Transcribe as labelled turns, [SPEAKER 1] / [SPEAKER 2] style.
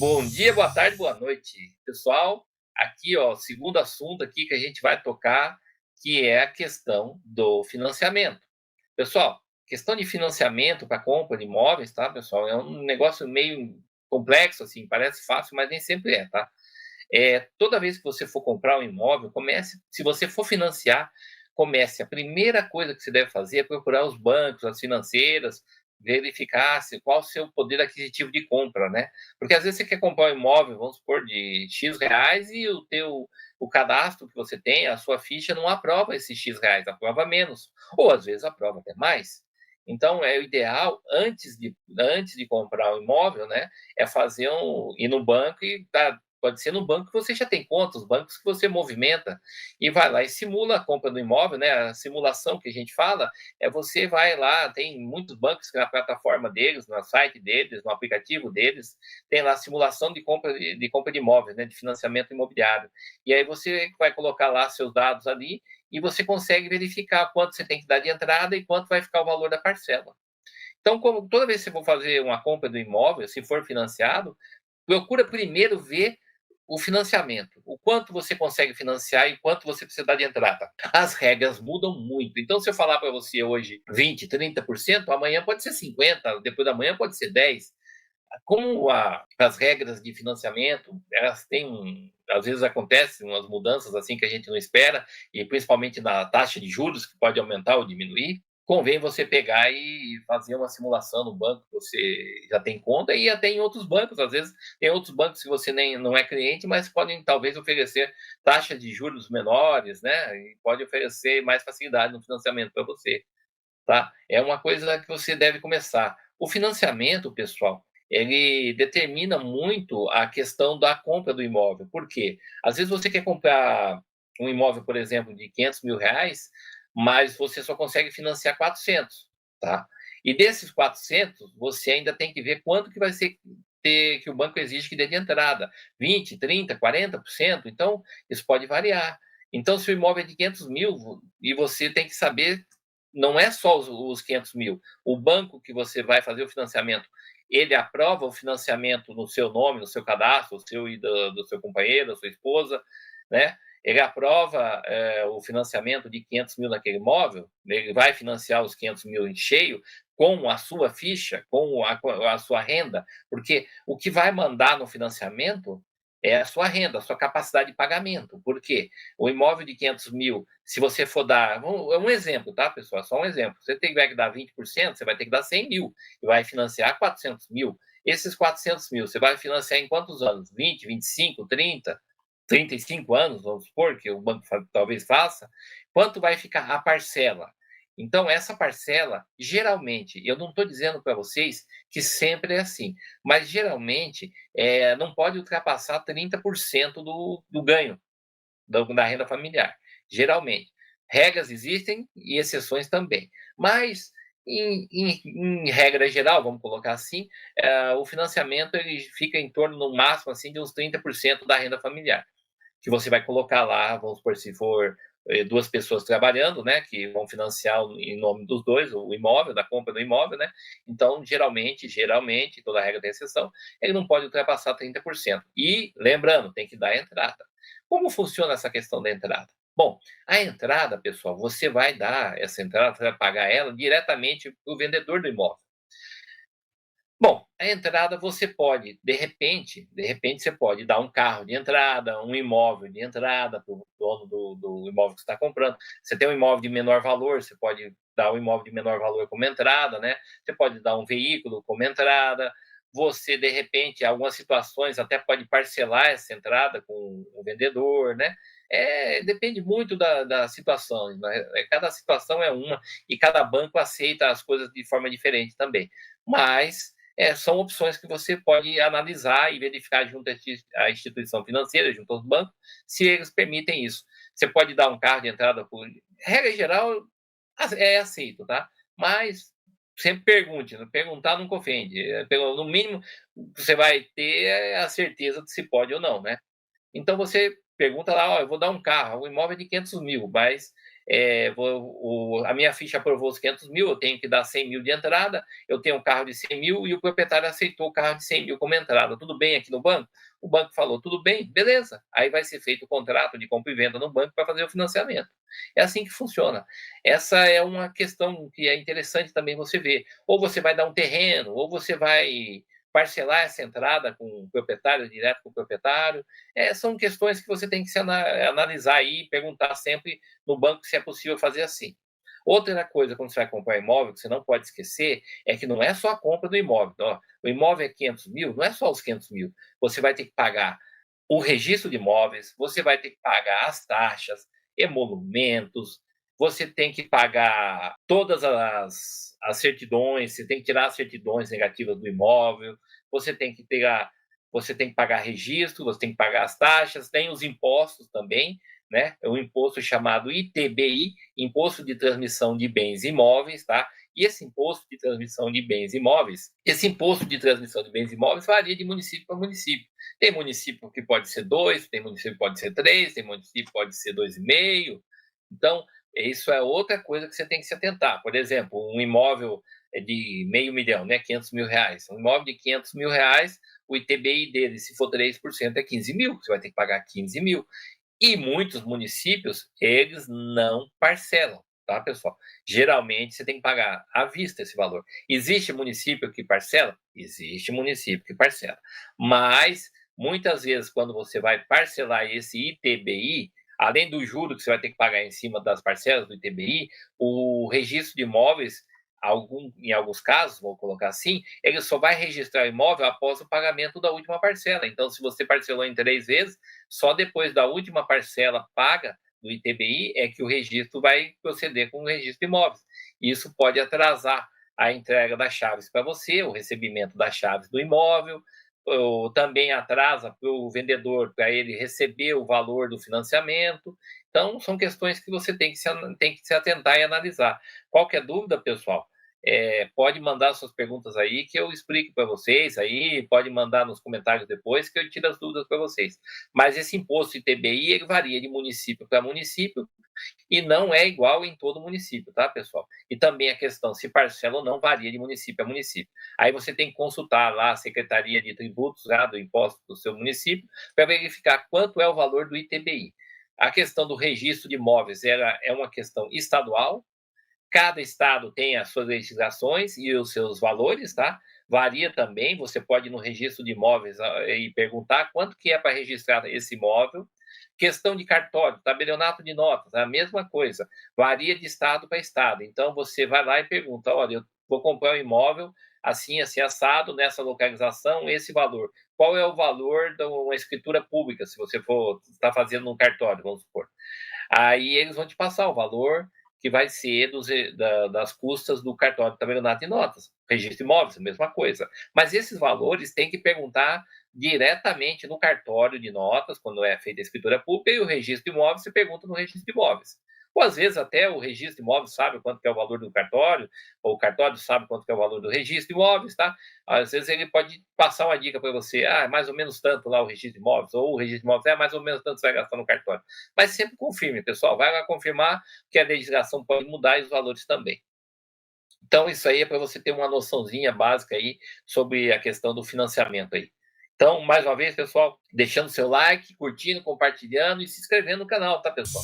[SPEAKER 1] Bom dia, boa tarde, boa noite, pessoal. Aqui, ó, segundo assunto aqui que a gente vai tocar, que é a questão do financiamento. Pessoal, questão de financiamento para compra de imóveis, tá, pessoal, é um negócio meio complexo, assim, parece fácil, mas nem sempre é, tá? Toda vez que você for comprar um imóvel, se você for financiar, comece. A primeira coisa que você deve fazer é procurar os bancos, as financeiras, verificar qual o seu poder aquisitivo de compra, né? Porque às vezes você quer comprar um imóvel, vamos supor, de X reais e o cadastro que você tem, a sua ficha não aprova esses X reais, aprova menos. Ou às vezes aprova até mais. Então, é o ideal, antes de comprar o imóvel, né, ir no banco e pode ser no banco que você já tem conta, os bancos que você movimenta, e vai lá e simula a compra do imóvel, né? A simulação que a gente fala você vai lá, tem muitos bancos que na plataforma deles, no site deles, no aplicativo deles, tem lá a simulação de compra de imóveis, né? De financiamento imobiliário. E aí você vai colocar lá seus dados ali e você consegue verificar quanto você tem que dar de entrada e quanto vai ficar o valor da parcela. Então, toda vez que você for fazer uma compra do imóvel, se for financiado, procura primeiro ver o financiamento, o quanto você consegue financiar e quanto você precisa dar de entrada. As regras mudam muito. Então, se eu falar para você hoje 20, 30%, amanhã pode ser 50%, depois da manhã pode ser 10%. Como as regras de financiamento, elas têm, às vezes acontecem umas mudanças assim que a gente não espera, e principalmente na taxa de juros, que pode aumentar ou diminuir, convém você pegar e fazer uma simulação no banco que você já tem conta e até em outros bancos. Às vezes tem outros bancos que você nem não é cliente, mas podem talvez oferecer taxas de juros menores, né? E pode oferecer mais facilidade no financiamento para você, tá? É uma coisa que você deve começar. O financiamento, pessoal, ele determina muito a questão da compra do imóvel. Por quê? Às vezes você quer comprar um imóvel, por exemplo, de 500 mil reais, mas você só consegue financiar 400, tá? E desses 400, você ainda tem que ver quanto que vai ser que o banco exige que dê de entrada. 20, 30, 40%. Então, isso pode variar. Então, se o imóvel é de 500 mil e você tem que saber, não é só os 500 mil. O banco que você vai fazer o financiamento, ele aprova o financiamento no seu nome, no seu cadastro, o seu e do seu companheiro, da sua esposa, né? Ele aprova o financiamento de 500 mil naquele imóvel, ele vai financiar os 500 mil em cheio com a sua ficha, com a sua renda, porque o que vai mandar no financiamento é a sua renda, a sua capacidade de pagamento. Por quê? O imóvel de 500 mil, se você for dar. É um exemplo, tá, pessoal? Só um exemplo. Você tiver que dar 20%, você vai ter que dar 100 mil e vai financiar 400 mil. Esses 400 mil, você vai financiar em quantos anos? 20, 25, 30, 35 anos, vamos supor, que o banco talvez faça. Quanto vai ficar a parcela? Então, essa parcela, geralmente, eu não estou dizendo para vocês que sempre é assim, mas geralmente não pode ultrapassar 30% do ganho da renda familiar, geralmente. Regras existem e exceções também, mas em regra geral, vamos colocar assim, o financiamento ele fica em torno, no máximo, assim, de uns 30% da renda familiar, que você vai colocar lá, vamos supor, se for duas pessoas trabalhando, né, que vão financiar em nome dos dois o imóvel, da compra do imóvel, né, então, geralmente, toda regra tem exceção, ele não pode ultrapassar 30%. E, lembrando, tem que dar a entrada. Como funciona essa questão da entrada? Bom, a entrada, pessoal, você vai dar essa entrada, você vai pagar ela diretamente para o vendedor do imóvel. Bom, a entrada você pode, de repente você pode dar um carro de entrada, um imóvel de entrada para o dono do imóvel que você está comprando. Você tem um imóvel de menor valor, você pode dar um imóvel de menor valor como entrada, né? Você pode dar um veículo como entrada. Você, de repente, em algumas situações, até pode parcelar essa entrada com o vendedor, né? Depende muito da situação, né? Cada situação é uma e cada banco aceita as coisas de forma diferente também. Mas são opções que você pode analisar e verificar junto à instituição financeira, junto aos bancos, se eles permitem isso. Você pode dar um carro de entrada por. Regra geral, é aceito, tá? Mas sempre pergunte, não perguntar nunca ofende. No mínimo, você vai ter a certeza de se pode ou não, né? Então você pergunta lá, eu vou dar um carro, um imóvel de 500 mil, mas a minha ficha aprovou os 500 mil, eu tenho que dar 100 mil de entrada, eu tenho um carro de 100 mil e o proprietário aceitou o carro de 100 mil como entrada. Tudo bem aqui no banco? O banco falou, tudo bem, beleza. Aí vai ser feito o contrato de compra e venda no banco para fazer o financiamento. É assim que funciona. Essa é uma questão que é interessante também você ver. Ou você vai dar um terreno, ou você vai parcelar essa entrada com o proprietário, direto com o proprietário. São questões que você tem que se analisar aí e perguntar sempre no banco se é possível fazer assim. Outra coisa, quando você vai comprar imóvel, que você não pode esquecer, é que não é só a compra do imóvel. Ó, o imóvel é 500 mil, não é só os 500 mil. Você vai ter que pagar o registro de imóveis, você vai ter que pagar as taxas, emolumentos, você tem que pagar todas as certidões, você tem que tirar as certidões negativas do imóvel, você tem que pagar registro, você tem que pagar as taxas, tem os impostos também, né? É um imposto chamado ITBI, Imposto de Transmissão de Bens Imóveis, tá? E esse imposto de transmissão de bens imóveis, varia de município para município. Tem município que pode ser 2, tem município que pode ser 3, tem município que pode ser 2,5. Então, isso é outra coisa que você tem que se atentar. Por exemplo, um imóvel de R$500 mil, né, 500 mil reais. Um imóvel de 500 mil reais, o ITBI dele, se for 3%, é 15 mil. Você vai ter que pagar 15 mil. E muitos municípios, eles não parcelam, tá, pessoal? Geralmente, você tem que pagar à vista esse valor. Existe município que parcela? Existe município que parcela. Mas, muitas vezes, quando você vai parcelar esse ITBI, além do juro que você vai ter que pagar em cima das parcelas do ITBI, o registro de imóveis, em alguns casos, vou colocar assim, ele só vai registrar o imóvel após o pagamento da última parcela. Então, se você parcelou em 3 vezes, só depois da última parcela paga do ITBI é que o registro vai proceder com o registro de imóveis. Isso pode atrasar a entrega das chaves para você, o recebimento das chaves do imóvel, ou também atrasa para o vendedor, para ele receber o valor do financiamento. Então, são questões que você tem que se atentar e analisar. Qualquer dúvida, pessoal, pode mandar suas perguntas aí que eu explico para vocês aí, pode mandar nos comentários depois que eu tiro as dúvidas para vocês. Mas esse imposto ITBI, ele varia de município para município e não é igual em todo município, tá, pessoal? E também a questão se parcela ou não varia de município a município. Aí você tem que consultar lá a Secretaria de Tributos, lá, do imposto do seu município, para verificar quanto é o valor do ITBI. A questão do registro de imóveis é uma questão estadual. Cada estado tem as suas legislações e os seus valores, tá? Varia também, você pode ir no registro de imóveis e perguntar quanto que é para registrar esse imóvel. Questão de cartório, tabelionato de notas, a mesma coisa. Varia de estado para estado. Então, você vai lá e pergunta, olha, eu vou comprar um imóvel assim, assim, assado, nessa localização, esse valor. Qual é o valor de uma escritura pública, se você for estar fazendo um cartório, vamos supor. Aí eles vão te passar o valor que vai ser das custas do cartório de tabelionato de notas. Registro de imóveis, a mesma coisa. Mas esses valores tem que perguntar diretamente no cartório de notas, quando é feita a escritura pública, e o registro de imóveis, você pergunta no registro de imóveis. Ou às vezes até o registro de imóveis sabe quanto que é o valor do cartório, ou o cartório sabe quanto que é o valor do registro de imóveis, tá? Às vezes ele pode passar uma dica para você, é mais ou menos tanto lá o registro de imóveis, ou o registro de imóveis é mais ou menos tanto você vai gastar no cartório. Mas sempre confirme, pessoal, vai lá confirmar que a legislação pode mudar e os valores também. Então, isso aí é para você ter uma noçãozinha básica aí sobre a questão do financiamento aí. Então, mais uma vez, pessoal, deixando seu like, curtindo, compartilhando e se inscrevendo no canal, tá, pessoal?